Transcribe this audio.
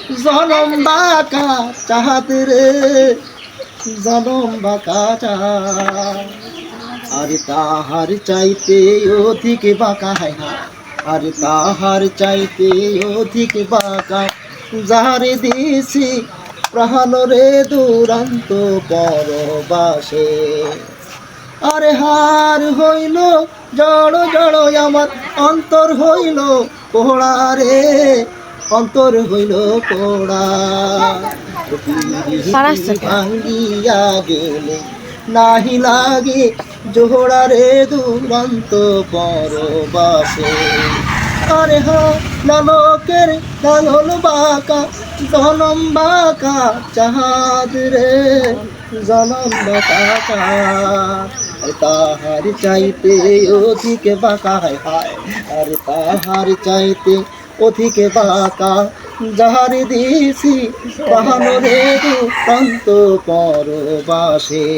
জনম বাঁকা চাঁদ রে, জনম বাঁকা চাঁদ। আর তাহার চাইতে অধিক বাঁকা, হায় হায়, আর তাহার চাইতে অধিক বাঁকা যাহারে দিছি প্রাণ রে দুরন্ত পরবাসে। আরে হার হইল জড় জড় আমার অন্তর হইল পোড়া রে, অন্তর হইল পোড়া। ভাঙ্গিয়া গেলে নাহি লাগে জোড়া রে দুরন্ত পরবাসে। আরে হা নানকের লালন বাঁকা, জনম বাঁকা চাঁদ রে, জনম বাঁকা চাঁদ। তাহার চাইতে অধিক বাঁকা, হায় হায়, আর তাহার চাইতে অধিক বাঁকা যাহারে দিছি প্রাণ রে দুরন্ত পরবাসে।